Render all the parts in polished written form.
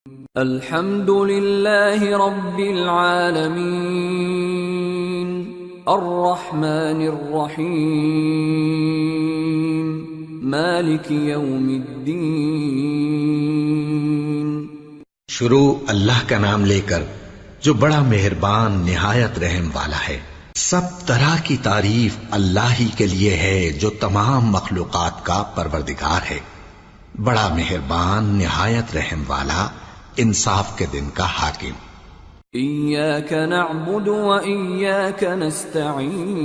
الحمد للہ رب العالمین الرحمن الرحیم مالک یوم الدین۔ شروع اللہ کا نام لے کر جو بڑا مہربان نہایت رحم والا ہے۔ سب طرح کی تعریف اللہ ہی کے لیے ہے جو تمام مخلوقات کا پروردگار ہے، بڑا مہربان نہایت رحم والا، انصاف کے دن کا حاکم۔ ایاک نعبد و ایاک نستعین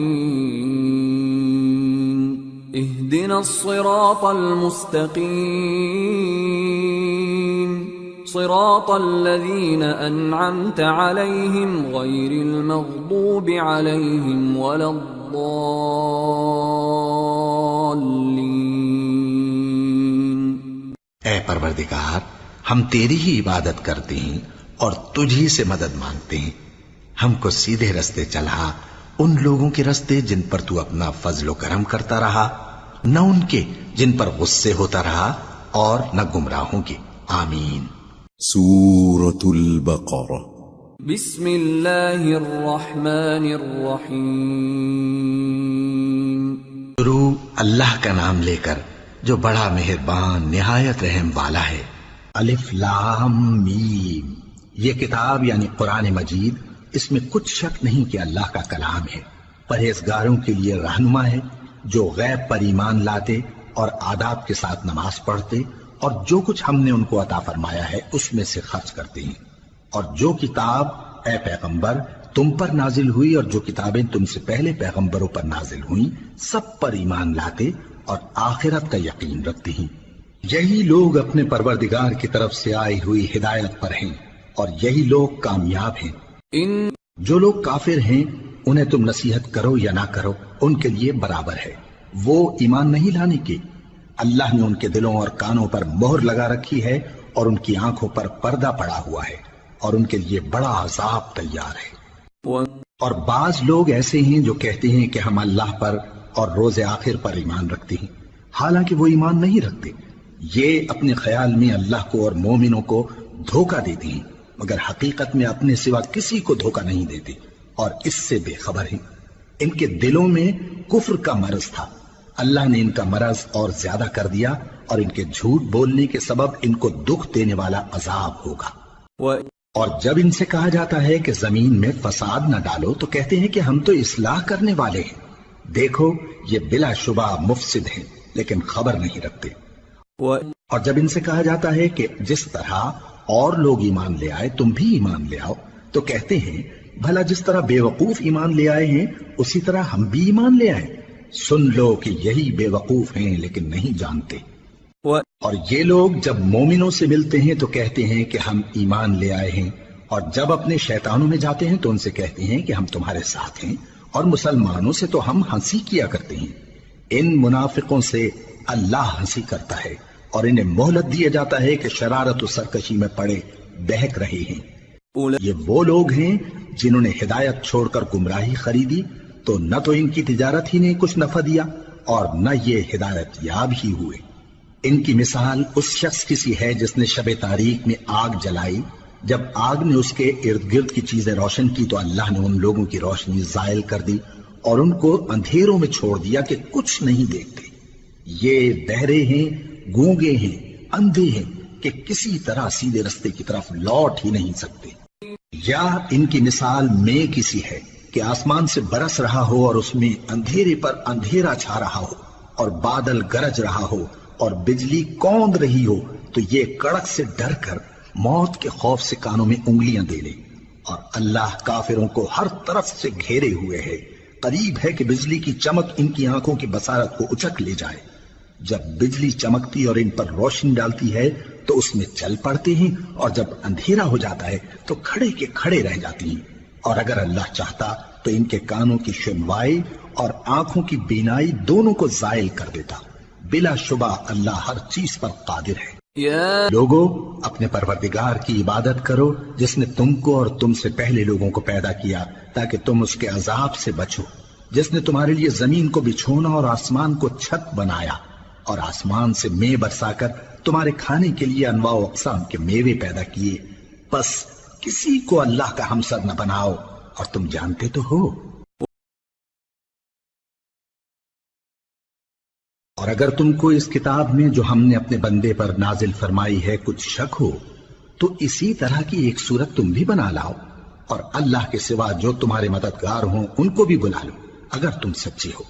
اہدنا الصراط المستقیم صراط الذین انعمت علیہم غیر المغضوب علیہم ولا الضالین۔ اے پروردگار، ہم تیری ہی عبادت کرتے ہیں اور تجھ ہی سے مدد مانگتے ہیں، ہم کو سیدھے رستے چلا، ان لوگوں کے رستے جن پر تو اپنا فضل و کرم کرتا رہا، نہ ان کے جن پر غصے ہوتا رہا، اور نہ گمراہوں کے۔ آمین۔ سورة البقرہ۔ بسم اللہ الرحمن الرحیم۔ شروع اللہ کا نام لے کر جو بڑا مہربان نہایت رحم والا ہے۔ الف لام میم، یہ کتاب یعنی قرآن مجید، اس میں کچھ شک نہیں کہ اللہ کا کلام ہے، پرہیزگاروں کے لیے رہنما ہے، جو غیب پر ایمان لاتے اور آداب کے ساتھ نماز پڑھتے اور جو کچھ ہم نے ان کو عطا فرمایا ہے اس میں سے خرچ کرتے ہیں، اور جو کتاب اے پیغمبر تم پر نازل ہوئی اور جو کتابیں تم سے پہلے پیغمبروں پر نازل ہوئیں سب پر ایمان لاتے اور آخرت کا یقین رکھتے ہیں۔ یہی لوگ اپنے پروردگار کی طرف سے آئی ہوئی ہدایت پر ہیں اور یہی لوگ کامیاب ہیں۔ جو لوگ کافر ہیں انہیں تم نصیحت کرو یا نہ کرو ان کے لیے برابر ہے، وہ ایمان نہیں لانے کے۔ اللہ نے ان کے دلوں اور کانوں پر مہر لگا رکھی ہے اور ان کی آنکھوں پر پردہ پڑا ہوا ہے اور ان کے لیے بڑا عذاب تیار ہے۔ اور بعض لوگ ایسے ہیں جو کہتے ہیں کہ ہم اللہ پر اور روز آخر پر ایمان رکھتے ہیں، حالانکہ وہ ایمان نہیں رکھتے۔ یہ اپنے خیال میں اللہ کو اور مومنوں کو دھوکہ دیتے ہیں، مگر حقیقت میں اپنے سوا کسی کو دھوکہ نہیں دیتے اور اس سے بے خبر ہیں۔ ان کے دلوں میں کفر کا مرض تھا، اللہ نے ان کا مرض اور زیادہ کر دیا اور ان کے جھوٹ بولنے کے سبب ان کو دکھ دینے والا عذاب ہوگا۔ اور جب ان سے کہا جاتا ہے کہ زمین میں فساد نہ ڈالو تو کہتے ہیں کہ ہم تو اصلاح کرنے والے ہیں، دیکھو یہ بلا شبہ مفسد ہیں لیکن خبر نہیں رکھتے۔ اور جب ان سے کہا جاتا ہے کہ جس طرح اور لوگ ایمان لے آئے تم بھی ایمان لے آؤ تو کہتے ہیں بھلا جس طرح بے وقوف ایمان لے آئے ہیں اسی طرح ہم بھی ایمان لے آئیں۔ سن لو کہ یہی بے وقوف ہیں لیکن نہیں جانتے۔ اور یہ لوگ جب مومنوں سے ملتے ہیں تو کہتے ہیں کہ ہم ایمان لے آئے ہیں، اور جب اپنے شیطانوں میں جاتے ہیں تو ان سے کہتے ہیں کہ ہم تمہارے ساتھ ہیں، اور مسلمانوں سے تو ہم ہنسی کیا کرتے ہیں۔ ان منافقوں سے اللہ ہنسی کرتا ہے اور انہیں مہلت دیا جاتا ہے کہ شرارت و سرکشی میں پڑے بہک رہے ہیں۔ یہ وہ لوگ ہیں جنہوں نے ہدایت چھوڑ کر گمراہی خریدی، تو نہ تو ان کی تجارت ہی نے کچھ نفع دیا اور نہ یہ ہدایت یاب ہی ہوئے۔ ان کی مثال اس شخص کی سی ہے جس نے شب تاریک میں آگ جلائی، جب آگ نے اس کے ارد گرد کی چیزیں روشن کی تو اللہ نے ان لوگوں کی روشنی زائل کر دی اور ان کو اندھیروں میں چھوڑ دیا کہ کچھ نہیں دیکھتے۔ یہ بہرے ہیں، گونگے ہیں، اندھے ہیں کہ کسی طرح سیدھے رستے کی طرف لوٹ ہی نہیں سکتے۔ یا ان کی مثال میں کسی ہے کہ آسمان سے برس رہا ہو اور اس میں اندھیرے پر اندھیرا چھا رہا ہو اور بادل گرج رہا ہو اور بجلی کوند رہی ہو تو یہ کڑک سے ڈر کر موت کے خوف سے کانوں میں انگلیاں دے لے۔ اور اللہ کافروں کو ہر طرف سے گھیرے ہوئے ہے، قریب ہے کہ بجلی کی چمک ان کی آنکھوں کی بصارت کو اچک لے جائے۔ جب بجلی چمکتی اور ان پر روشنی ڈالتی ہے تو اس میں چل پڑتے ہیں، اور جب اندھیرا ہو جاتا ہے تو کھڑے کے کھڑے رہ جاتی ہیں۔ اور اگر اللہ چاہتا تو ان کے کانوں کی سنوائی اور آنکھوں کی بینائی دونوں کو زائل کر دیتا۔ بلا شبہ اللہ ہر چیز پر قادر ہے۔ لوگو اپنے پروردگار کی عبادت کرو جس نے تم کو اور تم سے پہلے لوگوں کو پیدا کیا تاکہ تم اس کے عذاب سے بچو، جس نے تمہارے لیے زمین کو بچھونا اور آسمان کو چھت بنایا اور آسمان سے مے برسا کر تمہارے کھانے کے لیے انواع و اقسام کے میوے پیدا کیے، بس کسی کو اللہ کا ہمسر نہ بناؤ، اور تم جانتے تو ہو۔ اور اگر تم کو اس کتاب میں جو ہم نے اپنے بندے پر نازل فرمائی ہے کچھ شک ہو تو اسی طرح کی ایک صورت تم بھی بنا لاؤ، اور اللہ کے سوا جو تمہارے مددگار ہوں ان کو بھی بلا لو اگر تم سچے ہو۔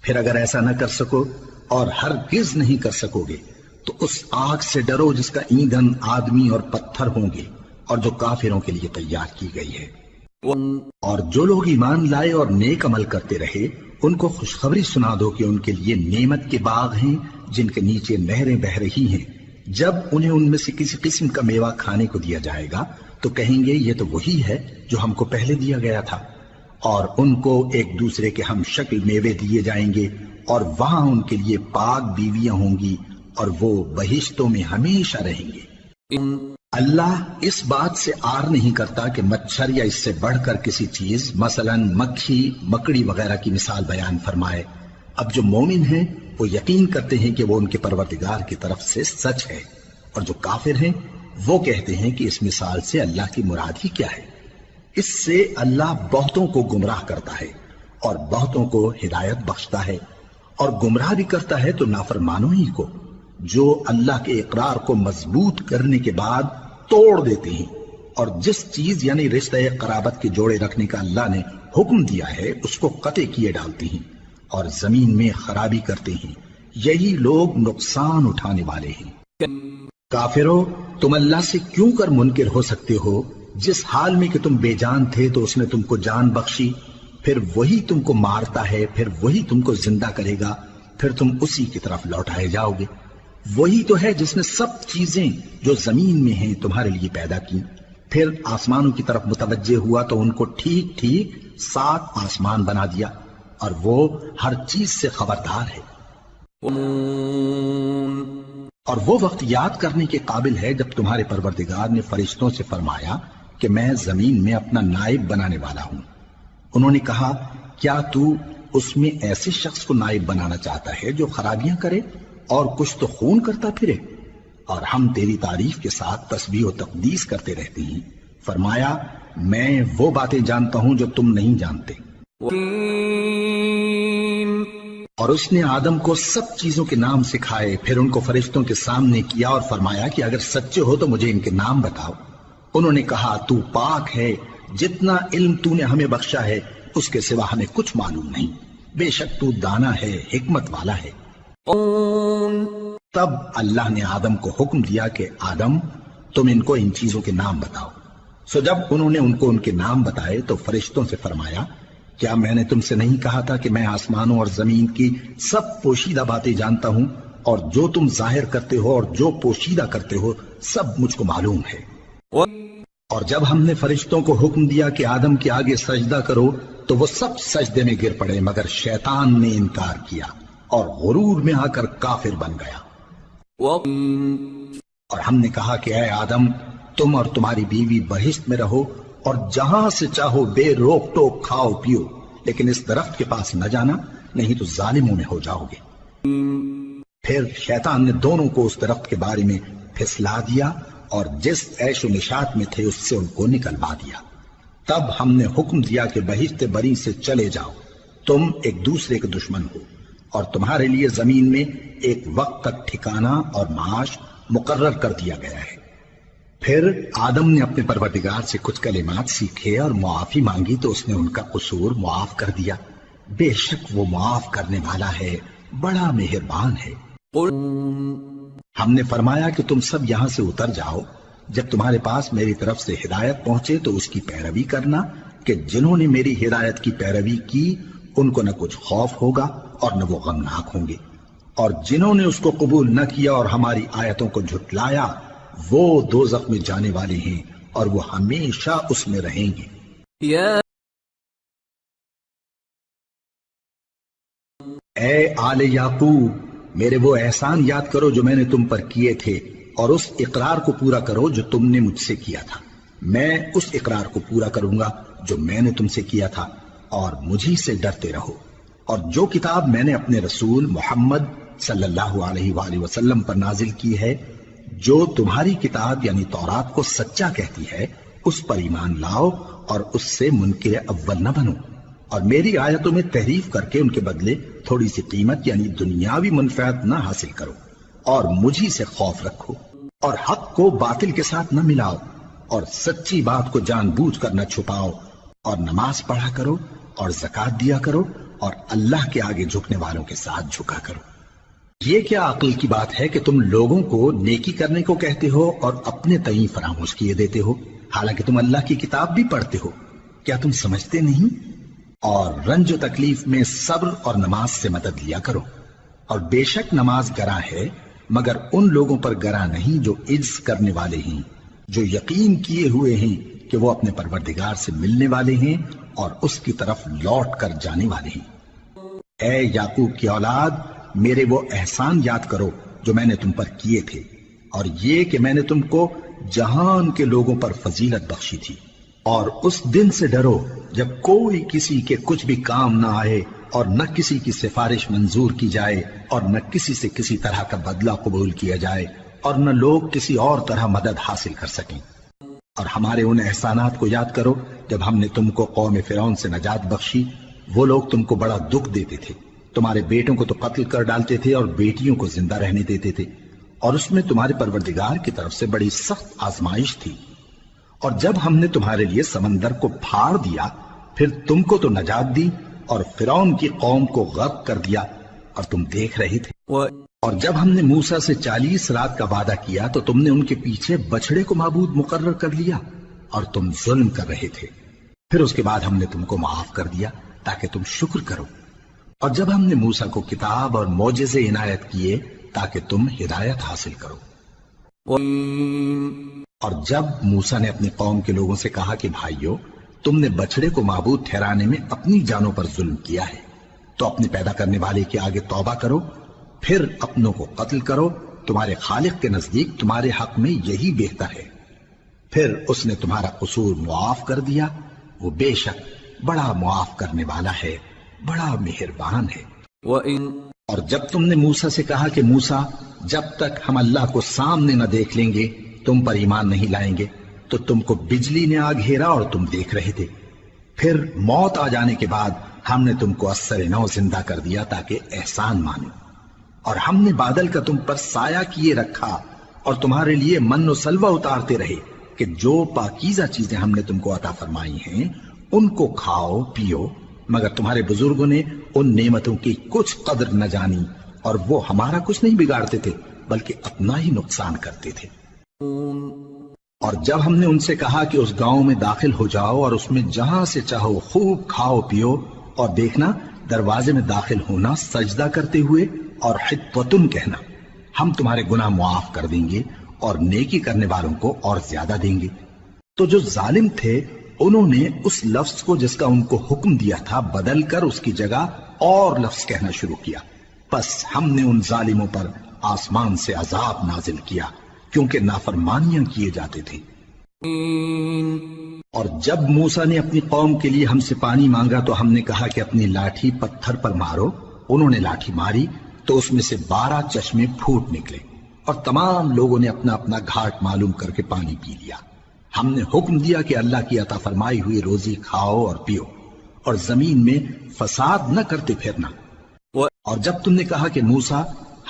پھر اگر ایسا نہ کر سکو اور ہرگز نہیں کر سکو گے تو اس آگ سے ڈرو جس کا ایندھن آدمی اور پتھر ہوں گے اور جو کافروں کے لیے تیار کی گئی ہے۔ اور جو لوگ ایمان لائے اور نیک عمل کرتے رہے ان کو خوشخبری سنا دو کہ ان کے لیے نعمت کے باغ ہیں جن کے نیچے نہریں بہ رہی ہیں۔ جب انہیں ان میں سے کسی قسم کا میوہ کھانے کو دیا جائے گا تو کہیں گے یہ تو وہی ہے جو ہم کو پہلے دیا گیا تھا، اور ان کو ایک دوسرے کے ہم شکل میوے دیے جائیں گے، اور وہاں ان کے لیے پاک بیویاں ہوں گی اور وہ بہشتوں میں ہمیشہ رہیں گے۔ اللہ اس بات سے آر نہیں کرتا کہ مچھر یا اس سے بڑھ کر کسی چیز مثلا مکھی مکڑی وغیرہ کی مثال بیان فرمائے۔ اب جو مومن ہیں وہ یقین کرتے ہیں کہ وہ ان کے پروردگار کی طرف سے سچ ہے، اور جو کافر ہیں وہ کہتے ہیں کہ اس مثال سے اللہ کی مراد ہی کیا ہے۔ اس سے اللہ بہتوں کو گمراہ کرتا ہے اور بہتوں کو ہدایت بخشتا ہے، اور گمراہ بھی کرتا ہے تو نافرمانوں ہی کو، جو اللہ کے اقرار کو مضبوط کرنے کے بعد توڑ دیتے ہیں، اور جس چیز یعنی رشتہ قرابت کے جوڑے رکھنے کا اللہ نے حکم دیا ہے اس کو قطع کیے ڈالتے ہیں اور زمین میں خرابی کرتے ہیں۔ یہی لوگ نقصان اٹھانے والے ہیں۔ کافرو، تم اللہ سے کیوں کر منکر ہو سکتے ہو؟ جس حال میں کہ تم بے جان تھے تو اس نے تم کو جان بخشی، پھر وہی تم کو مارتا ہے، پھر وہی تم کو زندہ کرے گا، پھر تم اسی کی طرف لوٹائے جاؤ گے۔ وہی تو ہے جس نے سب چیزیں جو زمین میں ہیں تمہارے لیے پیدا کی، پھر آسمانوں کی طرف متوجہ ہوا تو ان کو ٹھیک ٹھیک 7 آسمان بنا دیا، اور وہ ہر چیز سے خبردار ہے۔ اور وہ وقت یاد کرنے کے قابل ہے جب تمہارے پروردگار نے فرشتوں سے فرمایا کہ میں زمین میں اپنا نائب بنانے والا ہوں۔ انہوں نے کہا کیا تو اس میں ایسے شخص کو نائب بنانا چاہتا ہے جو خرابیاں کرے اور کچھ تو خون کرتا پھرے؟ اور ہم تیری تعریف کے ساتھ تسبیح و تقدیس کرتے رہتے ہیں۔ فرمایا میں وہ باتیں جانتا ہوں جو تم نہیں جانتے۔ اور اس نے آدم کو سب چیزوں کے نام سکھائے، پھر ان کو فرشتوں کے سامنے کیا اور فرمایا کہ اگر سچے ہو تو مجھے ان کے نام بتاؤ۔ انہوں نے کہا تو پاک ہے، جتنا علم تو نے ہمیں بخشا ہے اس کے سوا ہمیں کچھ معلوم نہیں، بے شک تو دانا ہے، حکمت والا ہے۔ تب اللہ نے آدم کو حکم دیا کہ آدم تم ان کو ان چیزوں کے نام بتاؤ۔ سو جب انہوں نے ان کو ان کے نام بتائے تو فرشتوں سے فرمایا کیا میں نے تم سے نہیں کہا تھا کہ میں آسمانوں اور زمین کی سب پوشیدہ باتیں جانتا ہوں، اور جو تم ظاہر کرتے ہو اور جو پوشیدہ کرتے ہو سب مجھ کو معلوم ہے۔ اور جب ہم نے فرشتوں کو حکم دیا کہ آدم کے آگے سجدہ کرو تو وہ سب سجدے میں گر پڑے مگر شیطان نے انکار کیا اور غرور میں آ کر کافر بن گیا۔ اور ہم نے کہا کہ اے آدم تم اور تمہاری بیوی بہشت میں رہو اور جہاں سے چاہو بے روک ٹوک کھاؤ پیو، لیکن اس درخت کے پاس نہ جانا نہیں تو ظالموں میں ہو جاؤ گے۔ پھر شیطان نے دونوں کو اس درخت کے بارے میں پھسلا دیا اور جس عیش و نشاط میں تھے اس سے ان کو نکلوا دیا۔ تب ہم نے حکم دیا کہ بہشت بری سے چلے جاؤ، تم ایک دوسرے کے دشمن ہو، اور تمہارے لیے زمین میں ایک وقت تک ٹھکانہ اور معاش مقرر کر دیا گیا ہے۔ پھر آدم نے اپنے پروردگار سے کچھ کلمات سیکھے اور معافی مانگی تو اس نے ان کا قصور معاف کر دیا، بے شک وہ معاف کرنے والا ہے، بڑا مہربان ہے۔ ہم نے فرمایا کہ تم سب یہاں سے اتر جاؤ، جب تمہارے پاس میری طرف سے ہدایت پہنچے تو اس کی پیروی کرنا کہ جنہوں نے میری ہدایت کی پیروی کی ان کو نہ کچھ خوف ہوگا اور نہ وہ غمناک ہوں گے، اور جنہوں نے اس کو قبول نہ کیا اور ہماری آیتوں کو جھٹلایا وہ دوزخ میں جانے والے ہیں اور وہ ہمیشہ اس میں رہیں گے۔ اے آل یعقوب، میرے وہ احسان یاد کرو جو میں نے تم پر کیے تھے اور اس اقرار کو پورا کرو جو تم نے مجھ سے کیا تھا۔ میں اس اقرار کو پورا کروں گا جو میں نے تم سے کیا تھا، اور مجھی سے ڈرتے رہو۔ اور جو کتاب میں نے اپنے رسول محمد صلی اللہ علیہ وآلہ وسلم پر نازل کی ہے، جو تمہاری کتاب یعنی تورات کو سچا کہتی ہے اس پر ایمان لاؤ اور اس سے منکر اول نہ بنو، اور میری آیتوں میں تحریف کر کے ان کے بدلے تھوڑی سی قیمت یعنی دنیاوی منفعت نہ حاصل کرو، اور مجھی سے خوف رکھو، اور حق کو باطل کے ساتھ نہ ملاؤ، اور سچی بات کو جان بوجھ کر نہ چھپاؤ، اور نماز پڑھا کرو اور زکوٰۃ دیا کرو، اور اللہ کے آگے جھکنے والوں کے ساتھ جھکا کرو۔ یہ کیا عقل کی بات ہے کہ تم لوگوں کو نیکی کرنے کو کہتے ہو اور اپنے تئیں فراموش کیے دیتے ہو، حالانکہ تم اللہ کی کتاب بھی پڑھتے ہو؟ کیا تم سمجھتے نہیں؟ اور رنج و تکلیف میں صبر اور نماز سے مدد لیا کرو، اور بے شک نماز گراں ہے مگر ان لوگوں پر گراں نہیں جو عجز کرنے والے ہیں، جو یقین کیے ہوئے ہیں کہ وہ اپنے پروردگار سے ملنے والے ہیں اور اس کی طرف لوٹ کر جانے والے ہیں۔ اے یعقوب کی اولاد، میرے وہ احسان یاد کرو جو میں نے تم پر کیے تھے، اور یہ کہ میں نے تم کو جہان کے لوگوں پر فضیلت بخشی تھی، اور اس دن سے ڈرو جب کوئی کسی کے کچھ بھی کام نہ آئے، اور نہ کسی کی سفارش منظور کی جائے، اور نہ کسی سے کسی طرح کا بدلہ قبول کیا جائے، اور نہ لوگ کسی اور طرح مدد حاصل کر سکیں۔ اور ہمارے ان احسانات کو یاد کرو جب ہم نے تم کو قوم فرعون سے نجات بخشی، وہ لوگ تم کو بڑا دکھ دیتے تھے، تمہارے بیٹوں کو تو قتل کر ڈالتے تھے اور بیٹیوں کو زندہ رہنے دیتے تھے، اور اس میں تمہارے پروردگار کی طرف سے بڑی سخت آزمائش تھی۔ اور جب ہم نے تمہارے لیے سمندر کو پھاڑ دیا، پھر تم کو تو نجات دی اور فرعون کی قوم کو غرق کر دیا، اور تم دیکھ رہے تھے۔ اور جب ہم نے موسیٰ سے 40 رات کا وعدہ کیا تو تم نے ان کے پیچھے بچڑے کو معبود مقرر کر لیا، اور تم ظلم کر رہے تھے۔ پھر اس کے بعد ہم نے تم کو معاف کر دیا تاکہ تم شکر کرو۔ اور جب ہم نے موسیٰ کو کتاب اور معجزے عنایت کیے تاکہ تم ہدایت حاصل کرو۔ اور جب موسیٰ نے اپنی قوم کے لوگوں سے کہا کہ بھائیو، تم نے بچڑے کو معبود ٹھہرانے میں اپنی جانوں پر ظلم کیا ہے، تو اپنے پیدا کرنے والے کے آگے توبہ کرو، پھر اپنوں کو قتل کرو، تمہارے خالق کے نزدیک تمہارے حق میں یہی بہتر ہے۔ پھر اس نے تمہارا قصور معاف کر دیا، وہ بے شک بڑا معاف کرنے والا ہے، بڑا مہربان ہے۔ اور جب تم نے موسیٰ سے کہا کہ موسیٰ، جب تک ہم اللہ کو سامنے نہ دیکھ لیں گے تم پر ایمان نہیں لائیں گے، تو تم کو بجلی نے آ گھیرا اور تم دیکھ رہے تھے، پھر موت آ جانے کے بعد ہم نے تم کو اثر نو زندہ کر دیا تاکہ احسان مانو، اور ہم نے بادل کا تم پر سایہ کیے رکھا اور تمہارے لیے من و سلوہ اتارتے رہے کہ جو پاکیزہ چیزیں ہم نے تم کو عطا فرمائی ہیں ان کو کھاؤ پیو، مگر تمہارے بزرگوں نے ان نعمتوں کی کچھ قدر نہ جانی، اور وہ ہمارا کچھ نہیں بگاڑتے تھے بلکہ اپنا ہی نقصان کرتے تھے۔ اور جب ہم نے ان سے کہا کہ اس گاؤں میں داخل ہو جاؤ اور اس میں جہاں سے چاہو خوب کھاؤ پیو، اور دیکھنا دروازے میں داخل ہونا سجدہ کرتے ہوئے اور حطوتن کہنا، ہم تمہارے گناہ معاف کر دیں گے اور نیکی کرنے والوں کو اور زیادہ دیں گے، تو جو ظالم تھے انہوں نے اس لفظ کو جس کا ان کو حکم دیا تھا بدل کر اس کی جگہ اور لفظ کہنا شروع کیا، پس ہم نے ان ظالموں پر آسمان سے عذاب نازل کیا کیونکہ نافرمانیاں کیے جاتے تھے۔ اور جب موسیٰ نے اپنی قوم کے لیے ہم سے پانی مانگا تو ہم نے کہا کہ اپنی لاٹھی پتھر پر مارو، انہوں نے لاٹھی ماری تو اس میں سے 12 چشمے پھوٹ نکلے، اور تمام لوگوں نے اپنا اپنا گھاٹ معلوم کر کے پانی پی لیا۔ ہم نے حکم دیا کہ اللہ کی عطا فرمائی ہوئی روزی کھاؤ اور پیو، اور زمین میں فساد نہ کرتے پھرنا۔ اور جب تم نے کہا کہ موسیٰ،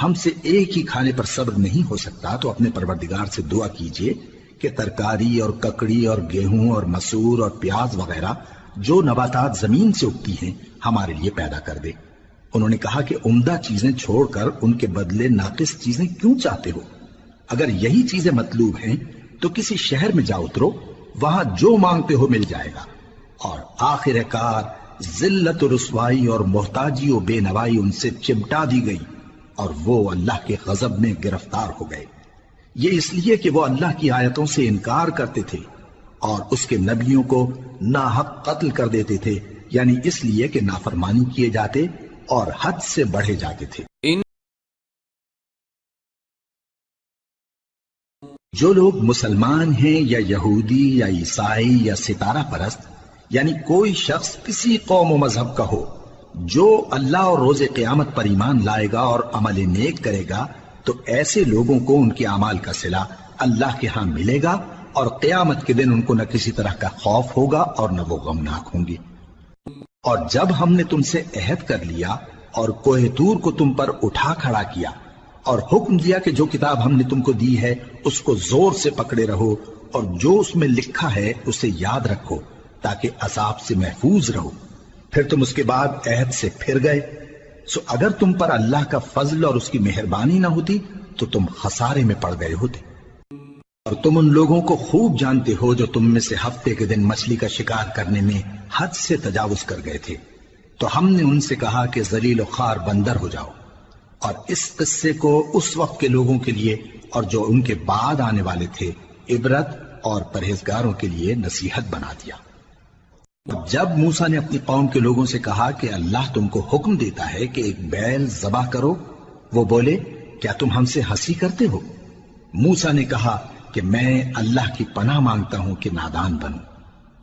ہم سے ایک ہی کھانے پر صبر نہیں ہو سکتا، تو اپنے پروردگار سے دعا کیجئے کہ ترکاری اور ککڑی اور گیہوں اور مسور اور پیاز وغیرہ جو نباتات زمین سے اگتی ہیں ہمارے لیے پیدا کر دے۔ انہوں نے کہا کہ عمدہ چیزیں چھوڑ کر ان کے بدلے ناقص چیزیں کیوں چاہتے ہو؟ اگر یہی چیزیں مطلوب ہیں تو کسی شہر میں جا اترو، وہاں جو مانگتے ہو مل جائے گا۔ اور آخر کار ذلت و رسوائی اور محتاجی و بے نوائی ان سے چمٹا دی گئی، اور وہ اللہ کے غضب میں گرفتار ہو گئے، یہ اس لیے کہ وہ اللہ کی آیتوں سے انکار کرتے تھے اور اس کے نبیوں کو ناحق قتل کر دیتے تھے، یعنی اس لیے کہ نافرمانی کیے جاتے اور حد سے بڑھے جاتے تھے۔ جو لوگ مسلمان ہیں یا یہودی یا عیسائی یا ستارہ پرست، یعنی کوئی شخص کسی قوم و مذہب کا ہو، جو اللہ اور روز قیامت پر ایمان لائے گا اور عمل نیک کرے گا تو ایسے لوگوں کو ان کے اعمال کا صلہ اللہ کے ہاں ملے گا، اور قیامت کے دن ان کو نہ کسی طرح کا خوف ہوگا اور نہ وہ غمناک ہوں گے۔ اور جب ہم نے تم سے عہد کر لیا اور کوہ طور کو تم پر اٹھا کھڑا کیا اور حکم دیا کہ جو کتاب ہم نے تم کو دی ہے اس کو زور سے پکڑے رہو اور جو اس میں لکھا ہے اسے یاد رکھو تاکہ عذاب سے محفوظ رہو، پھر تم اس کے بعد عہد سے پھر گئے، سو اگر تم پر اللہ کا فضل اور اس کی مہربانی نہ ہوتی تو تم خسارے میں پڑ گئے ہوتے۔ اور تم ان لوگوں کو خوب جانتے ہو جو تم میں سے ہفتے کے دن مچھلی کا شکار کرنے میں حد سے تجاوز کر گئے تھے، تو ہم نے ان سے کہا کہ ذلیل و خوار بندر ہو جاؤ، اور اس قصے کو اس وقت کے لوگوں کے لیے اور جو ان کے بعد آنے والے تھے عبرت اور پرہیزگاروں کے لیے نصیحت بنا دیا۔ جب موسیٰ نے اپنی قوم کے لوگوں سے کہا کہ اللہ تم کو حکم دیتا ہے کہ ایک بیل ذبح کرو، وہ بولے کیا تم ہم سے ہنسی کرتے ہو؟ موسیٰ نے کہا کہ میں اللہ کی پناہ مانگتا ہوں کہ نادان بنوں۔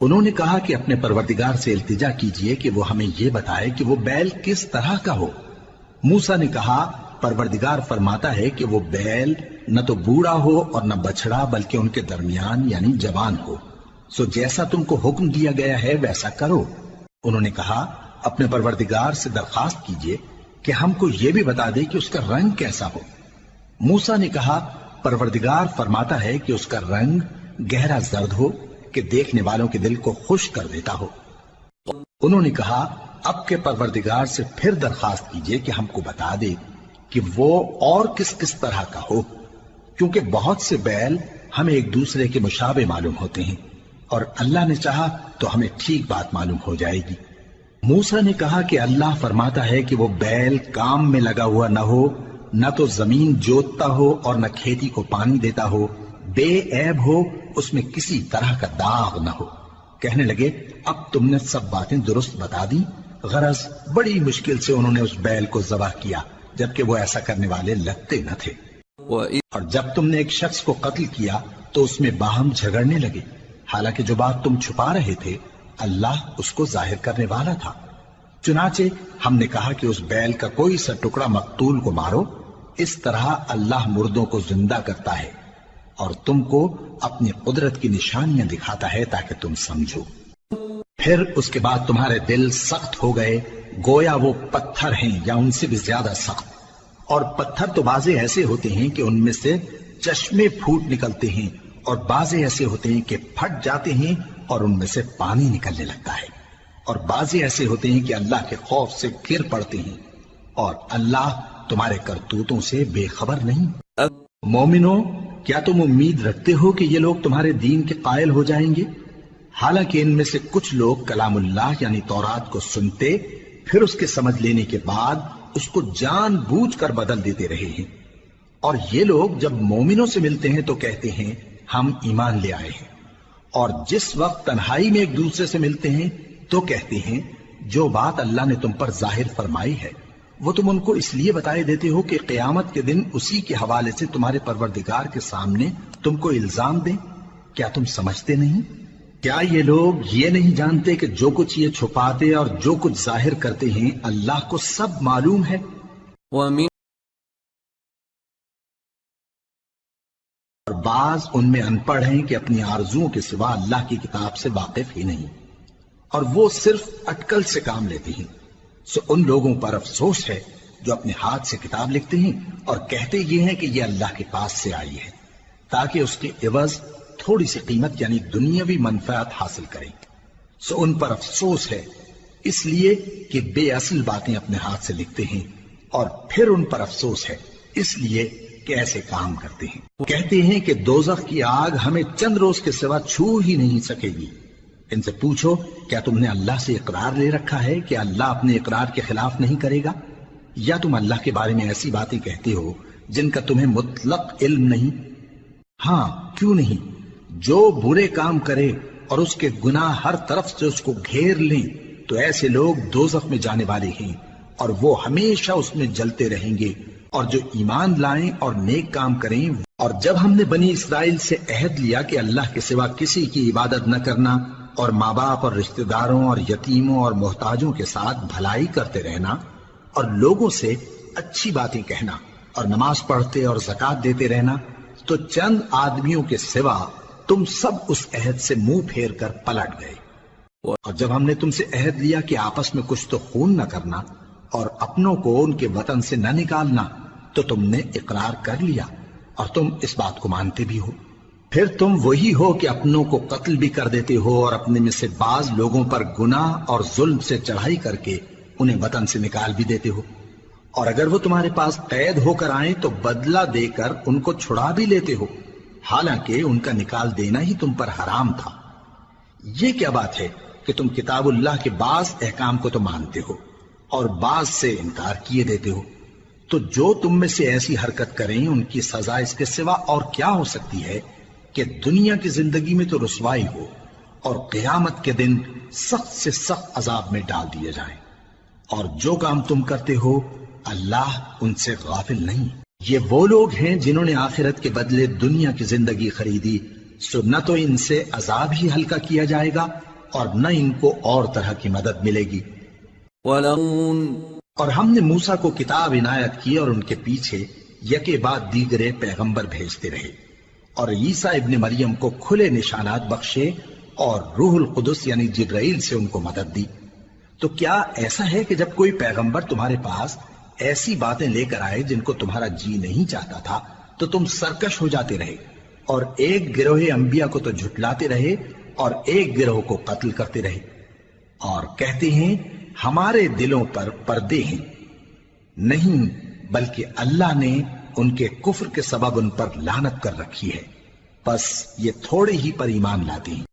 انہوں نے کہا کہ اپنے پروردگار سے التجا کیجئے کہ وہ ہمیں یہ بتائے کہ وہ بیل کس طرح کا ہو۔ موسیٰ نے کہا پروردگار فرماتا ہے کہ وہ بیل نہ تو بوڑھا ہو اور نہ بچڑا بلکہ ان کے درمیان یعنی جوان ہو، سو جیسا تم کو حکم دیا گیا ہے ویسا کرو۔ انہوں نے کہا اپنے پروردگار سے درخواست کیجئے کہ ہم کو یہ بھی بتا دے کہ اس کا رنگ کیسا ہو۔ موسیٰ نے کہا پروردگار فرماتا ہے کہ اس کا رنگ گہرا زرد ہو کہ دیکھنے والوں کے دل کو خوش کر دیتا ہو۔ انہوں نے کہا اب کے پروردگار سے پھر درخواست کیجئے کہ ہم کو بتا دے کہ وہ اور کس کس طرح کا ہو، کیونکہ بہت سے بیل ہمیں ایک دوسرے کے مشابہ معلوم ہوتے ہیں، اور اللہ نے چاہا تو ہمیں ٹھیک بات معلوم ہو جائے گی۔ موسیٰ نے کہا کہ اللہ فرماتا ہے کہ وہ بیل کام میں لگا ہوا نہ ہو، نہ تو زمین جوتتا ہو اور نہ کھیتی کو پانی دیتا ہو، بے عیب ہو، اس میں کسی طرح کا داغ نہ ہو۔ کہنے لگے اب تم نے سب باتیں درست بتا دی، غرض بڑی مشکل سے انہوں نے اس بیل کو ذبح کیا جبکہ وہ ایسا کرنے والے لگتے نہ تھے۔ اور جب تم نے ایک شخص کو قتل کیا تو اس میں باہم جھگڑنے لگے، حالانکہ جو بات تم چھپا رہے تھے اللہ اس کو ظاہر کرنے والا تھا۔ چنانچہ ہم نے کہا کہ اس بیل کا کوئی سا ٹکڑا مقتول کو مارو، اس طرح اللہ مردوں کو زندہ کرتا ہے اور تم کو اپنی قدرت کی نشانیاں دکھاتا ہے تاکہ تم سمجھو۔ پھر اس کے بعد تمہارے دل سخت ہو گئے گویا وہ پتھر ہیں یا ان سے بھی زیادہ سخت، اور پتھر تو بعضے ایسے ہوتے ہیں کہ ان میں سے چشمے پھوٹ نکلتے ہیں، اور بعضے ایسے ہوتے ہیں کہ پھٹ جاتے ہیں اور ان میں سے پانی نکلنے لگتا ہے، اور بعضے ایسے ہوتے ہیں کہ اللہ کے خوف سے گر پڑتے ہیں، اور اللہ تمہارے کرتوتوں سے بے خبر نہیں۔ مومنو کیا تم امید رکھتے ہو کہ یہ لوگ تمہارے دین کے قائل ہو جائیں گے؟ حالانکہ ان میں سے کچھ لوگ کلام اللہ یعنی تورات کو سنتے پھر اس کے سمجھ لینے کے بعد اس کو جان بوجھ کر بدل دیتے رہے ہیں، اور یہ لوگ جب مومنوں سے ملتے ہیں تو کہتے ہیں ہم ایمان لے آئے ہیں، اور جس وقت تنہائی میں ایک دوسرے سے ملتے ہیں تو کہتے ہیں جو بات اللہ نے تم پر ظاہر فرمائی ہے وہ تم ان کو اس لیے بتائے دیتے ہو کہ قیامت کے دن اسی کے حوالے سے تمہارے پروردگار کے سامنے تم کو الزام دیں۔ کیا تم سمجھتے نہیں؟ کیا یہ لوگ یہ نہیں جانتے کہ جو کچھ یہ چھپاتے اور جو کچھ ظاہر کرتے ہیں اللہ کو سب معلوم ہے؟ وَمِن اور بعض ان میں ان پڑھ ہیں کہ اپنی آرزوؤں کے سوا اللہ کی کتاب سے واقف ہی نہیں، اور وہ صرف اٹکل سے کام لیتے ہیں، سو ان لوگوں پر افسوس ہے جو اپنے ہاتھ سے کتاب لکھتے ہیں اور کہتے یہ ہیں کہ یہ اللہ کے پاس سے آئی ہے تاکہ اس کے عوض تھوڑی سی قیمت یعنی دنیاوی منفعت حاصل کریں، سو ان پر افسوس ہے اس لیے کہ بے اصل باتیں اپنے ہاتھ سے لکھتے ہیں، اور پھر ان پر افسوس ہے اس لیے کہ ایسے کام کرتے ہیں۔ کہتے ہیں کہ دوزخ کی آگ ہمیں چند روز کے سوا چھو ہی نہیں سکے گی۔ ان سے پوچھو کیا تم نے اللہ سے اقرار لے رکھا ہے کہ اللہ اپنے اقرار کے خلاف نہیں کرے گا، یا تم اللہ کے بارے میں ایسی باتیں کہتے ہو جن کا تمہیں مطلق علم نہیں؟ ہاں کیوں نہیں، جو برے کام کرے اور اس کے گناہ ہر طرف سے اس کو گھیر لیں تو ایسے لوگ دوزخ میں جانے والے ہیں اور وہ ہمیشہ اس میں جلتے رہیں گے، اور جو ایمان لائیں اور نیک کام کریں۔ اور جب ہم نے بنی اسرائیل سے عہد لیا کہ اللہ کے سوا کسی کی عبادت نہ کرنا اور ماں باپ اور رشتہ داروں اور یتیموں اور محتاجوں کے ساتھ بھلائی کرتے رہنا اور لوگوں سے اچھی باتیں کہنا اور نماز پڑھتے اور زکوٰۃ دیتے رہنا، تو چند آدمیوں کے سوا تم سب اس عہد سے منہ پھیر کر پلٹ گئے۔ اور جب ہم نے تم سے عہد لیا کہ آپس میں کچھ تو خون نہ کرنا اور اپنوں کو ان کے وطن سے نہ نکالنا، تو تم نے اقرار کر لیا اور تم اس بات کو مانتے بھی ہو۔ پھر تم وہی ہو کہ اپنوں کو قتل بھی کر دیتے ہو اور اپنے میں سے بعض لوگوں پر گناہ اور ظلم سے چڑھائی کر کے انہیں وطن سے نکال بھی دیتے ہو، اور اگر وہ تمہارے پاس قید ہو کر آئیں تو بدلہ دے کر ان کو چھڑا بھی لیتے ہو، حالانکہ ان کا نکال دینا ہی تم پر حرام تھا۔ یہ کیا بات ہے کہ تم کتاب اللہ کے بعض احکام کو تو مانتے ہو اور بعض سے انکار کیے دیتے ہو؟ تو جو تم میں سے ایسی حرکت کریں ان کی سزا اس کے سوا اور کیا ہو سکتی ہے کہ دنیا کی زندگی میں تو رسوائی ہو اور قیامت کے دن سخت سے سخت عذاب میں ڈال دیے جائیں۔ اور جو کام تم کرتے ہو اللہ ان سے غافل نہیں۔ یہ وہ لوگ ہیں جنہوں نے آخرت کے بدلے دنیا کی زندگی خریدی، سو نہ تو ان سے عذاب ہی ہلکا کیا جائے گا اور نہ ان کو اور طرح کی مدد ملے گی۔ اور ہم نے موسیٰ کو کتاب عنایت کی اور ان کے پیچھے یکے بعد دیگرے پیغمبر بھیجتے رہے، اور عیسیٰ ابن مریم کو کھلے نشانات بخشے اور روح القدس یعنی جبرائیل سے ان کو مدد دی۔ تو کیا ایسا ہے کہ جب کوئی پیغمبر تمہارے پاس ایسی باتیں لے کر آئے جن کو تمہارا جی نہیں چاہتا تھا تو تم سرکش ہو جاتے رہے اور ایک گروہ انبیاء کو تو جھٹلاتے رہے اور ایک گروہ کو قتل کرتے رہے، اور کہتے ہیں ہمارے دلوں پر پردے ہیں؟ نہیں، بلکہ اللہ نے ان کے کفر کے سبب ان پر لعنت کر رکھی ہے، بس یہ تھوڑے ہی پر ایمان لاتے ہیں۔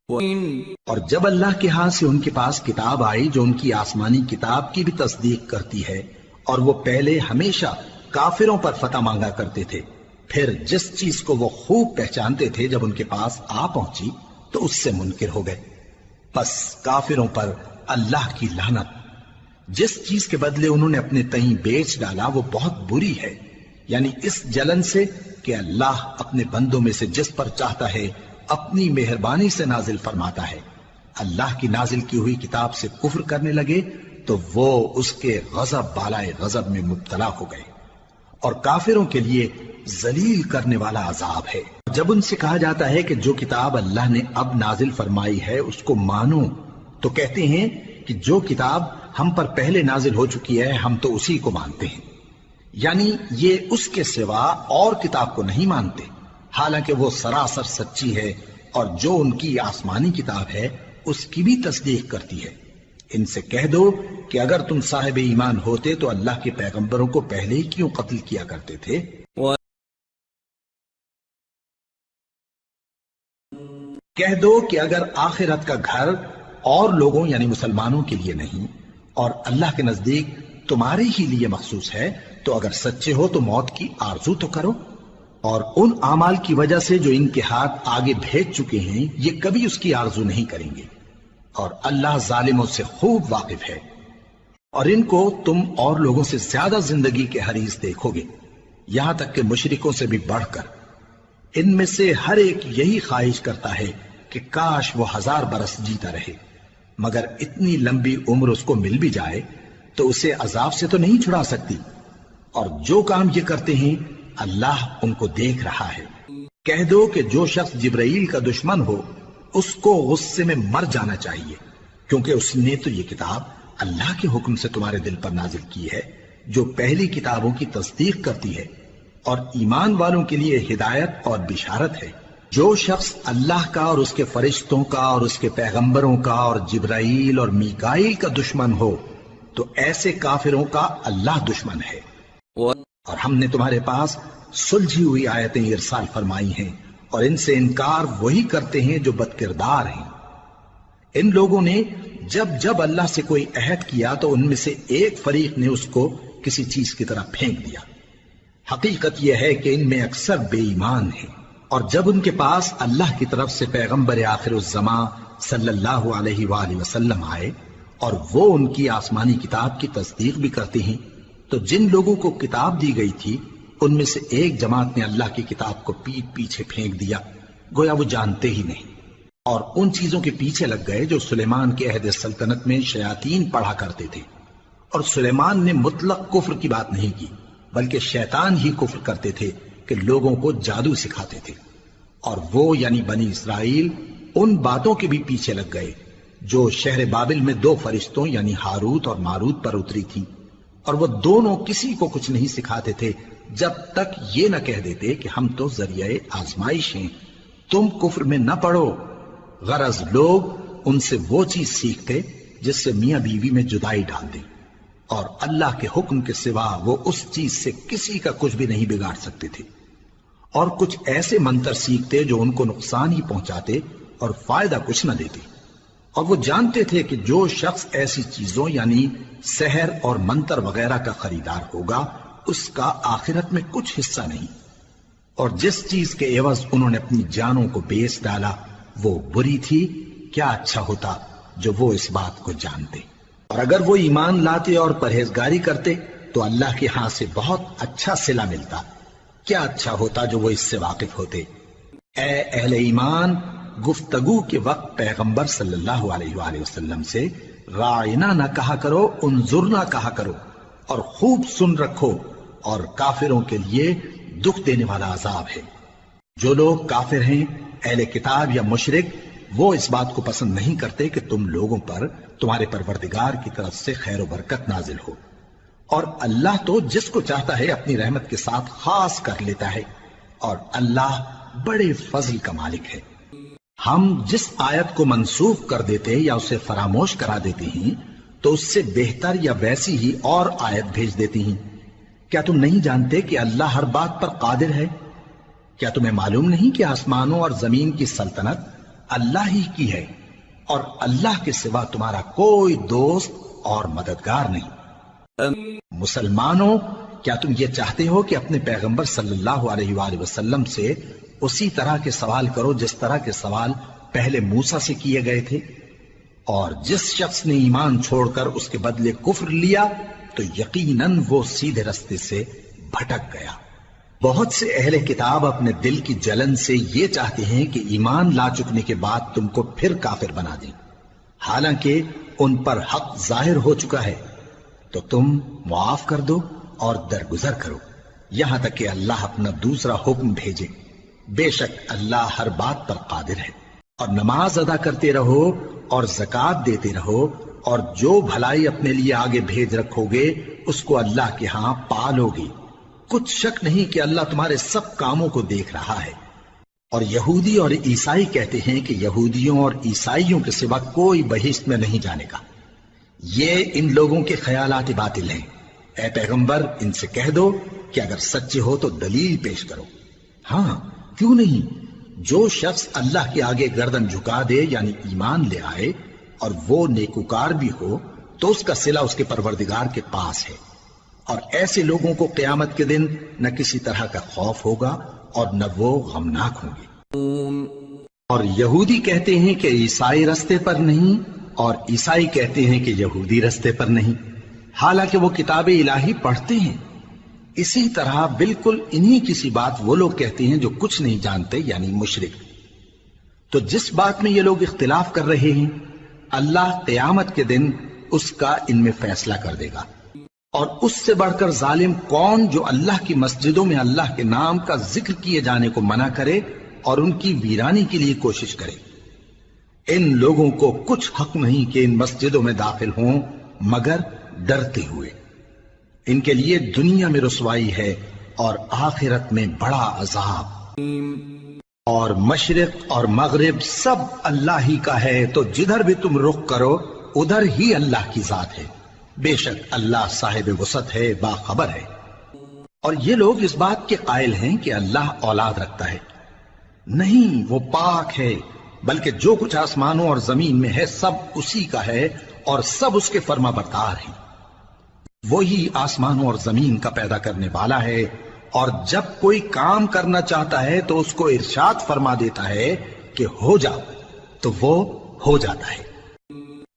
اور جب اللہ کے ہاں سے ان کے پاس کتاب آئی جو ان کی آسمانی کتاب کی بھی تصدیق کرتی ہے، اور وہ پہلے ہمیشہ کافروں پر فتح مانگا کرتے تھے، پھر جس چیز کو وہ خوب پہچانتے تھے جب ان کے پاس آ پہنچی تو اس سے منکر ہو گئے، بس کافروں پر اللہ کی لعنت۔ جس چیز کے بدلے انہوں نے اپنے تئیں بیچ ڈالا وہ بہت بری ہے، یعنی اس جلن سے کہ اللہ اپنے بندوں میں سے جس پر چاہتا ہے اپنی مہربانی سے نازل فرماتا ہے۔ اللہ کی نازل کی ہوئی کتاب سے کفر کرنے لگے تو وہ اس کے غضب بالائے غضب میں مبتلا ہو گئے، اور کافروں کے لیے ذلیل کرنے والا عذاب ہے۔ جب ان سے کہا جاتا ہے کہ جو کتاب اللہ نے اب نازل فرمائی ہے اس کو مانو، تو کہتے ہیں کہ جو کتاب ہم پر پہلے نازل ہو چکی ہے ہم تو اسی کو مانتے ہیں، یعنی یہ اس کے سوا اور کتاب کو نہیں مانتے، حالانکہ وہ سراسر سچی ہے، اور جو ان کی آسمانی کتاب ہے اس کی بھی تصدیق کرتی ہے۔ ان سے کہہ دو کہ اگر تم صاحب ایمان ہوتے تو اللہ کے پیغمبروں کو پہلے ہی کیوں قتل کیا کرتے تھے؟ کہہ دو کہ اگر آخرت کا گھر اور لوگوں یعنی مسلمانوں کے لیے نہیں اور اللہ کے نزدیک تمہارے ہی لیے مخصوص ہے، تو اگر سچے ہو تو موت کی آرزو تو کرو، اور ان اعمال کی وجہ سے جو ان کے ہاتھ آگے بھیج چکے ہیں یہ کبھی اس کی آرزو نہیں کریں گے، اور اللہ ظالموں سے خوب واقف ہے۔ اور ان کو تم اور لوگوں سے زیادہ زندگی کے حریص دیکھو گے، یہاں تک کہ مشرکوں سے بھی بڑھ کر۔ ان میں سے ہر ایک یہی خواہش کرتا ہے کہ کاش وہ 1000 برس جیتا رہے، مگر اتنی لمبی عمر اس کو مل بھی جائے تو اسے عذاب سے تو نہیں چھڑا سکتی، اور جو کام یہ کرتے ہیں اللہ ان کو دیکھ رہا ہے۔ کہہ دو کہ جو شخص جبرائیل کا دشمن ہو اس کو غصے میں مر جانا چاہیے، کیونکہ اس نے تو یہ کتاب اللہ کے حکم سے تمہارے دل پر نازل کی ہے جو پہلی کتابوں کی تصدیق کرتی ہے، اور ایمان والوں کے لیے ہدایت اور بشارت ہے۔ جو شخص اللہ کا اور اس کے فرشتوں کا اور اس کے پیغمبروں کا اور جبرائیل اور میکائیل کا دشمن ہو تو ایسے کافروں کا اللہ دشمن ہے۔ اور ہم نے تمہارے پاس سلجھی ہوئی آیتیں ارسال فرمائی ہیں، اور ان سے انکار وہی کرتے ہیں جو بد کردار ہیں۔ ان لوگوں نے جب جب اللہ سے کوئی عہد کیا تو ان میں سے ایک فریق نے اس کو کسی چیز کی طرح پھینک دیا۔ حقیقت یہ ہے کہ ان میں اکثر بے ایمان ہیں، اور جب ان کے پاس اللہ کی طرف سے پیغمبر آخر الزمان صلی اللہ علیہ وآلہ وسلم آئے اور وہ ان کی آسمانی کتاب کی تصدیق بھی کرتے ہیں، تو جن لوگوں کو کتاب دی گئی تھی ان میں سے ایک جماعت نے اللہ کی کتاب کو پیٹ پیچھے پھینک دیا، گویا وہ جانتے ہی نہیں۔ اور ان چیزوں کے پیچھے لگ گئے جو سلیمان کے عہد سلطنت میں شیاطین پڑھا کرتے تھے، اور سلیمان نے مطلق کفر کی بات نہیں کی، بلکہ شیطان ہی کفر کرتے تھے کہ لوگوں کو جادو سکھاتے تھے، اور وہ یعنی بنی اسرائیل ان باتوں کے بھی پیچھے لگ گئے جو شہر بابل میں 2 فرشتوں یعنی ہاروت اور ماروت پر اتری تھی، اور وہ دونوں کسی کو کچھ نہیں سکھاتے تھے جب تک یہ نہ کہہ دیتے کہ ہم تو ذریعہ آزمائش ہیں، تم کفر میں نہ پڑو۔ غرض لوگ ان سے وہ چیز سیکھتے جس سے میاں بیوی میں جدائی ڈال دیں، اور اللہ کے حکم کے سوا وہ اس چیز سے کسی کا کچھ بھی نہیں بگاڑ سکتے تھے، اور کچھ ایسے منتر سیکھتے جو ان کو نقصان ہی پہنچاتے اور فائدہ کچھ نہ دیتے، اور وہ جانتے تھے کہ جو شخص ایسی چیزوں یعنی سحر اور منتر وغیرہ کا خریدار ہوگا اس کا آخرت میں کچھ حصہ نہیں، اور جس چیز کے عوض انہوں نے اپنی جانوں کو بیچ ڈالا وہ بری تھی، کیا اچھا ہوتا جو وہ اس بات کو جانتے، اور اگر وہ ایمان لاتے اور پرہیزگاری کرتے تو اللہ کے ہاں سے بہت اچھا صلہ ملتا، کیا اچھا ہوتا جو وہ اس سے واقف ہوتے۔ اے اہل ایمان، گفتگو کے وقت پیغمبر صلی اللہ علیہ وآلہ وسلم سے راعنا نہ کہا کرو، انظرنا کہا کرو، اور خوب سن رکھو، اور کافروں کے لیے دکھ دینے والا عذاب ہے۔ جو لوگ کافر ہیں، اہل کتاب یا مشرک، وہ اس بات کو پسند نہیں کرتے کہ تم لوگوں پر تمہارے پروردگار کی طرف سے خیر و برکت نازل ہو، اور اللہ تو جس کو چاہتا ہے اپنی رحمت کے ساتھ خاص کر لیتا ہے، اور اللہ بڑے فضل کا مالک ہے۔ ہم جس آیت کو منسوخ کر دیتے یا اسے فراموش کرا دیتے ہیں تو اس سے بہتر یا ویسی ہی اور آیت بھیج دیتی ہیں۔ کیا تم نہیں جانتے کہ اللہ ہر بات پر قادر ہے؟ کیا تمہیں معلوم نہیں کہ آسمانوں اور زمین کی سلطنت اللہ ہی کی ہے، اور اللہ کے سوا تمہارا کوئی دوست اور مددگار نہیں؟ مسلمانوں، کیا تم یہ چاہتے ہو کہ اپنے پیغمبر صلی اللہ علیہ وآلہ وسلم سے اسی طرح کے سوال کرو جس طرح کے سوال پہلے موسیٰ سے کیے گئے تھے؟ اور جس شخص نے ایمان چھوڑ کر اس کے بدلے کفر لیا تو یقیناً وہ سیدھے رستے سے بھٹک گیا۔ بہت سے اہل کتاب اپنے دل کی جلن سے یہ چاہتے ہیں کہ ایمان لا چکنے کے بعد تم کو پھر کافر بنا دیں، حالانکہ ان پر حق ظاہر ہو چکا ہے، تو تم معاف کر دو اور درگزر کرو یہاں تک کہ اللہ اپنا دوسرا حکم بھیجے۔ بے شک اللہ ہر بات پر قادر ہے۔ اور نماز ادا کرتے رہو اور زکوٰۃ دیتے رہو، اور جو بھلائی اپنے لیے آگے بھیج رکھو گے اس کو اللہ کے ہاں پالو گے، کچھ شک نہیں کہ اللہ تمہارے سب کاموں کو دیکھ رہا ہے۔ اور یہودی اور عیسائی کہتے ہیں کہ یہودیوں اور عیسائیوں کے سوا کوئی بہشت میں نہیں جانے کا، یہ ان لوگوں کے خیالات باطل ہیں۔ اے پیغمبر، ان سے کہہ دو کہ اگر سچے ہو تو دلیل پیش کرو۔ ہاں کیوں نہیں، جو شخص اللہ کے آگے گردن جھکا دے یعنی ایمان لے آئے اور وہ نیکوکار بھی ہو تو اس کا صلہ اس کے پروردگار کے پاس ہے، اور ایسے لوگوں کو قیامت کے دن نہ کسی طرح کا خوف ہوگا اور نہ وہ غمناک ہوں گے۔ اور یہودی کہتے ہیں کہ عیسائی رستے پر نہیں، اور عیسائی کہتے ہیں کہ یہودی رستے پر نہیں، حالانکہ وہ کتاب الہی پڑھتے ہیں۔ اسی طرح بالکل انہی کسی بات وہ لوگ کہتے ہیں جو کچھ نہیں جانتے یعنی مشرک۔ تو جس بات میں یہ لوگ اختلاف کر رہے ہیں اللہ قیامت کے دن اس کا ان میں فیصلہ کر دے گا۔ اور اس سے بڑھ کر ظالم کون جو اللہ کی مسجدوں میں اللہ کے نام کا ذکر کیے جانے کو منع کرے اور ان کی ویرانی کے لیے کوشش کرے۔ ان لوگوں کو کچھ حق نہیں کہ ان مسجدوں میں داخل ہوں مگر ڈرتے ہوئے۔ ان کے لیے دنیا میں رسوائی ہے اور آخرت میں بڑا عذاب۔ اور مشرق اور مغرب سب اللہ ہی کا ہے، تو جدھر بھی تم رخ کرو ادھر ہی اللہ کی ذات ہے، بے شک اللہ صاحب وسعت ہے، باخبر ہے۔ اور یہ لوگ اس بات کے قائل ہیں کہ اللہ اولاد رکھتا ہے، نہیں، وہ پاک ہے، بلکہ جو کچھ آسمانوں اور زمین میں ہے سب اسی کا ہے اور سب اس کے فرما بردار ہیں۔ وہی آسمانوں اور زمین کا پیدا کرنے والا ہے، اور جب کوئی کام کرنا چاہتا ہے تو اس کو ارشاد فرما دیتا ہے کہ ہو جا، تو وہ ہو جاتا ہے۔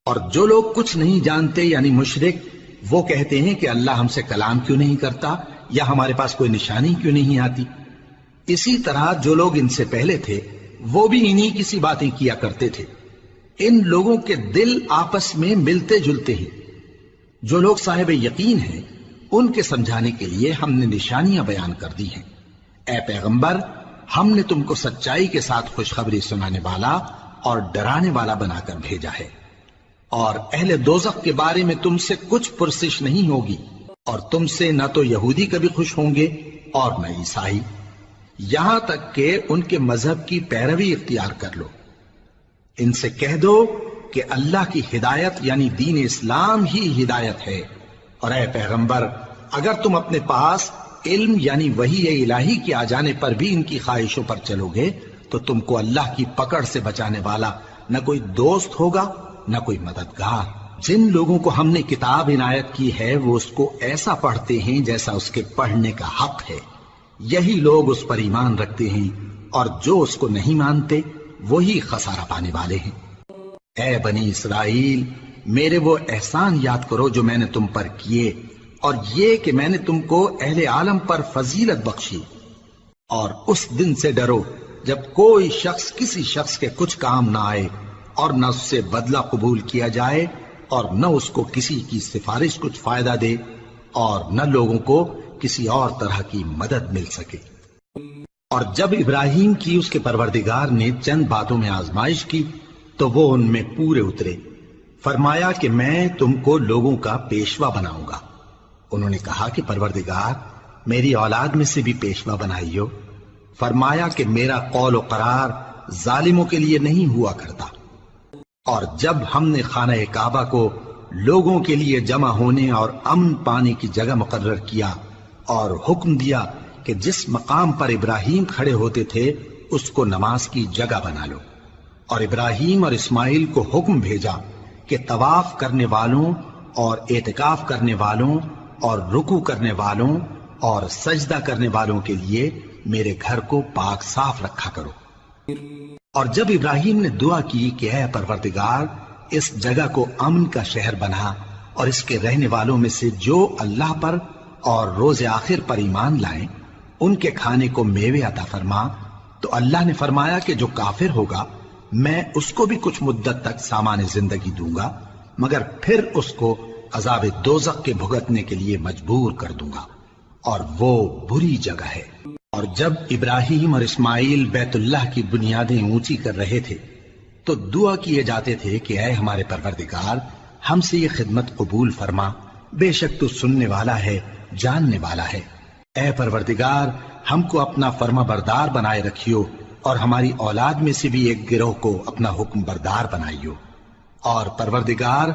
اور جو لوگ کچھ نہیں جانتے یعنی مشرک، وہ کہتے ہیں کہ اللہ ہم سے کلام کیوں نہیں کرتا یا ہمارے پاس کوئی نشانی کیوں نہیں آتی۔ اسی طرح جو لوگ ان سے پہلے تھے وہ بھی انہی کسی باتیں کیا کرتے تھے۔ ان لوگوں کے دل آپس میں ملتے جلتے ہیں۔ جو لوگ صاحب یقین ہیں ان کے سمجھانے کے لیے ہم نے نشانیاں بیان کر دی ہیں۔ اے پیغمبر، ہم نے تم کو سچائی کے ساتھ خوشخبری سنانے والا اور ڈرانے والا بنا کر بھیجا ہے، اور اہل دوزخ کے بارے میں تم سے کچھ پرسش نہیں ہوگی، اور تم سے نہ تو یہودی کبھی خوش ہوں گے اور نہ عیسائی، یہاں تک کہ ان کے مذہب کی پیروی اختیار کر لو۔ ان سے کہہ دو کہ اللہ کی ہدایت یعنی دین اسلام ہی ہدایت ہے، اور اے پیغمبر اگر تم اپنے پاس علم یعنی وحی الہی کے آ جانے پر بھی ان کی خواہشوں پر چلو گے تو تم کو اللہ کی پکڑ سے بچانے والا نہ کوئی دوست ہوگا نہ کوئی مددگار۔ جن لوگوں کو ہم نے کتاب عنایت کی ہے وہ اس کو ایسا پڑھتے ہیں جیسا اس کے پڑھنے کا حق ہے، یہی لوگ اس پر ایمان رکھتے ہیں، اور جو اس کو نہیں مانتے وہی خسارہ پانے والے ہیں۔ اے بنی اسرائیل، میرے وہ احسان یاد کرو جو میں نے تم پر کیے، اور یہ کہ میں نے تم کو اہل عالم پر فضیلت بخشی، اور اس دن سے ڈرو جب کوئی شخص کسی شخص کے کچھ کام نہ آئے، اور نہ اس سے بدلہ قبول کیا جائے، اور نہ اس کو کسی کی سفارش کچھ فائدہ دے، اور نہ لوگوں کو کسی اور طرح کی مدد مل سکے۔ اور جب ابراہیم کی اس کے پروردگار نے چند باتوں میں آزمائش کی تو وہ ان میں پورے اترے۔ فرمایا کہ میں تم کو لوگوں کا پیشوا بناؤں گا۔ انہوں نے کہا کہ پروردگار میری اولاد میں سے بھی پیشوا بنائیو۔ فرمایا کہ میرا قول و قرار ظالموں کے لیے نہیں ہوا کرتا۔ اور جب ہم نے خانہ کعبہ کو لوگوں کے لیے جمع ہونے اور امن پانے کی جگہ مقرر کیا اور حکم دیا کہ جس مقام پر ابراہیم کھڑے ہوتے تھے اس کو نماز کی جگہ بنا لو، اور ابراہیم اور اسماعیل کو حکم بھیجا کہ طواف کرنے والوں اور اعتکاف کرنے والوں اور رکوع کرنے والوں اور سجدہ کرنے والوں کے لیے میرے گھر کو پاک صاف رکھا کرو۔ اور جب ابراہیم نے دعا کی کہ اے پروردگار اس جگہ کو امن کا شہر بنا، اور اس کے رہنے والوں میں سے جو اللہ پر اور روز آخر پر ایمان لائیں ان کے کھانے کو میوے عطا فرما، تو اللہ نے فرمایا کہ جو کافر ہوگا میں اس کو بھی کچھ مدت تک سامان زندگی دوں گا، مگر پھر اس کو عذاب دوزخ کے بھگتنے کے لیے مجبور کر دوں گا، اور وہ بری جگہ ہے۔ اور جب ابراہیم اور اسماعیل بیت اللہ کی بنیادیں اونچی کر رہے تھے تو دعا کیے جاتے تھے کہ اے ہمارے پروردگار ہم سے یہ خدمت قبول فرما، بے شک تو سننے والا ہے جاننے والا ہے۔ اے پروردگار ہم کو اپنا فرما بردار بنائے رکھیو، اور ہماری اولاد میں سے بھی ایک گروہ کو اپنا حکم بردار بنائیو، اور پروردگار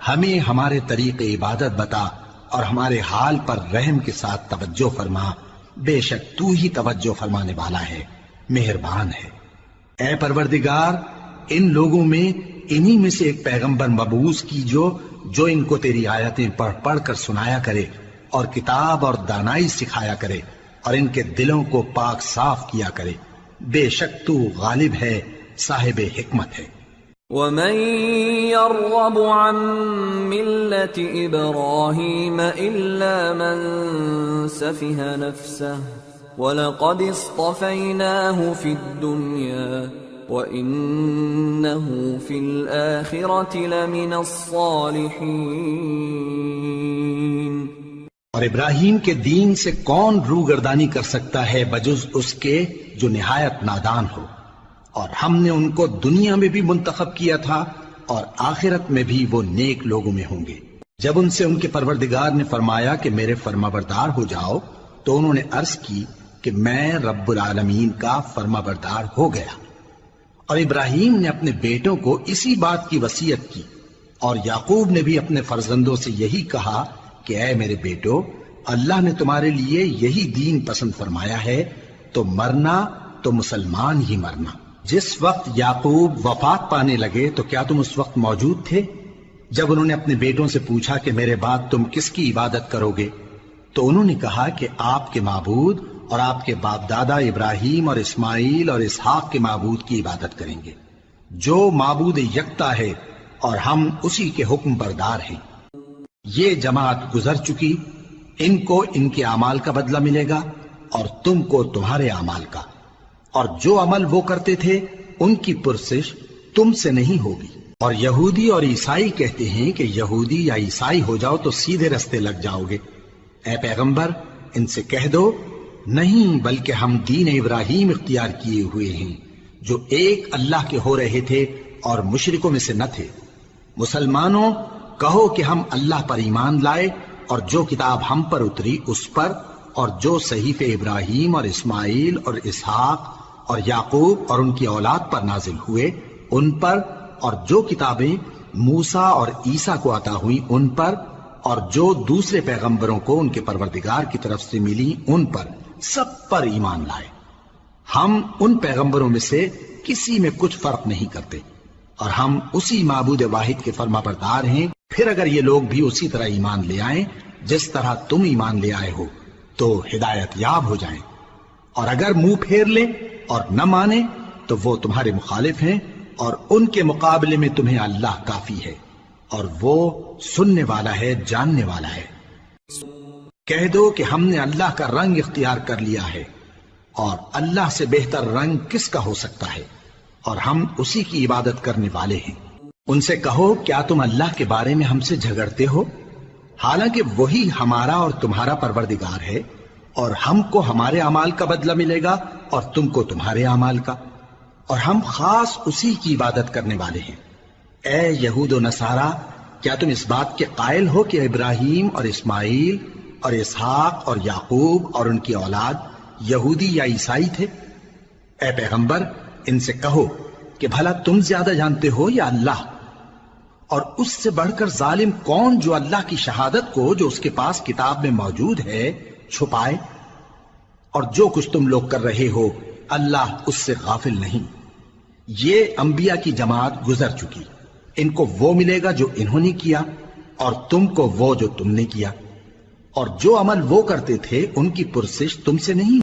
ہمیں ہمارے طریق عبادت بتا اور ہمارے حال پر رحم کے ساتھ توجہ فرما، بے شک تو ہی توجہ فرمانے والا ہے، مہربان ہے۔ اے پروردگار ان لوگوں میں انہی میں سے ایک پیغمبر مبعوث کیجو جو ان کو تیری آیتیں پڑھ پڑھ کر سنایا کرے اور کتاب اور دانائی سکھایا کرے اور ان کے دلوں کو پاک صاف کیا کرے، بے شک تو غالب ہے، صاحب حکمت ہے۔ وَمَن يَرْغَبُ عَن مِّلَّةِ إِبْرَاهِيمَ إِلَّا مَن سَفِهَ نَفْسَهُ وَلَقَدِ اصْطَفَيْنَاهُ فِي الدُّنْيَا وَإِنَّهُ فِي الْآخِرَةِ لَمِنَ الصَّالِحِينَ۔ اور ابراہیم کے دین سے کون روگردانی کر سکتا ہے بجز اس کے جو نہایت نادان ہو، اور ہم نے ان کو دنیا میں بھی منتخب کیا تھا اور آخرت میں بھی وہ نیک لوگوں میں ہوں گے۔ جب ان سے ان کے پروردگار نے فرمایا کہ میرے فرما بردار ہو جاؤ تو انہوں نے عرض کی کہ میں رب العالمین کا فرما بردار ہو گیا۔ اور ابراہیم نے اپنے بیٹوں کو اسی بات کی وصیت کی، اور یعقوب نے بھی اپنے فرزندوں سے یہی کہا کہ اے میرے بیٹو، اللہ نے تمہارے لیے یہی دین پسند فرمایا ہے، تو مرنا تو مسلمان ہی مرنا۔ جس وقت یعقوب وفات پانے لگے تو کیا تم اس وقت موجود تھے جب انہوں نے اپنے بیٹوں سے پوچھا کہ میرے بعد تم کس کی عبادت کرو گے؟ تو انہوں نے کہا کہ آپ کے معبود اور آپ کے باپ دادا ابراہیم اور اسماعیل اور اسحاق کے معبود کی عبادت کریں گے، جو معبود یکتا ہے اور ہم اسی کے حکم بردار ہیں۔ یہ جماعت گزر چکی، ان کو ان کے اعمال کا بدلہ ملے گا اور تم کو تمہارے اعمال کا، اور جو عمل وہ کرتے تھے ان کی پرسش تم سے نہیں ہوگی۔ اور یہودی اور عیسائی کہتے ہیں کہ یہودی یا عیسائی ہو جاؤ تو سیدھے رستے لگ جاؤ گے۔ اے پیغمبر ان سے کہہ دو نہیں، بلکہ ہم دین ابراہیم اختیار کیے ہوئے ہیں جو ایک اللہ کے ہو رہے تھے اور مشرکوں میں سے نہ تھے۔ مسلمانوں کہو کہ ہم اللہ پر ایمان لائے اور جو کتاب ہم پر اتری اس پر، اور جو صحیفے ابراہیم اور اسماعیل اور اسحاق اور یعقوب اور ان کی اولاد پر نازل ہوئے ان پر، اور جو کتابیں موسیٰ اور عیسیٰ کو عطا ہوئیں ان پر، اور جو دوسرے پیغمبروں کو ان کے پروردگار کی طرف سے ملی ان پر، سب پر ایمان لائے۔ ہم ان پیغمبروں میں سے کسی میں کچھ فرق نہیں کرتے، اور ہم اسی معبود واحد کے فرما بردار ہیں۔ پھر اگر یہ لوگ بھی اسی طرح ایمان لے آئیں جس طرح تم ایمان لے آئے ہو تو ہدایت یاب ہو جائیں، اور اگر منہ پھیر لیں اور نہ مانیں تو وہ تمہارے مخالف ہیں، اور ان کے مقابلے میں تمہیں اللہ کافی ہے، اور وہ سننے والا ہے، جاننے والا ہے۔ کہہ دو کہ ہم نے اللہ کا رنگ اختیار کر لیا ہے، اور اللہ سے بہتر رنگ کس کا ہو سکتا ہے، اور ہم اسی کی عبادت کرنے والے ہیں۔ ان سے کہو کیا تم اللہ کے بارے میں ہم سے جھگڑتے ہو، حالانکہ وہی ہمارا اور تمہارا پروردگار ہے، اور ہم کو ہمارے اعمال کا بدلہ ملے گا اور تم کو تمہارے اعمال کا، اور ہم خاص اسی کی عبادت کرنے والے ہیں۔ اے یہود و نصارا، کیا تم اس بات کے قائل ہو کہ ابراہیم اور اسماعیل اور اسحاق اور یعقوب اور ان کی اولاد یہودی یا عیسائی تھے؟ اے پیغمبر ان سے کہو کہ بھلا تم زیادہ جانتے ہو یا اللہ؟ اور اس سے بڑھ کر ظالم کون جو اللہ کی شہادت کو جو اس کے پاس کتاب میں موجود ہے چھپائے؟ اور جو کچھ تم لوگ کر رہے ہو اللہ اس سے غافل نہیں۔ یہ انبیاء کی جماعت گزر چکی، ان کو وہ ملے گا جو انہوں نے کیا، اور تم کو وہ جو تم نے کیا، اور جو عمل وہ کرتے تھے ان کی پرسش تم سے نہیں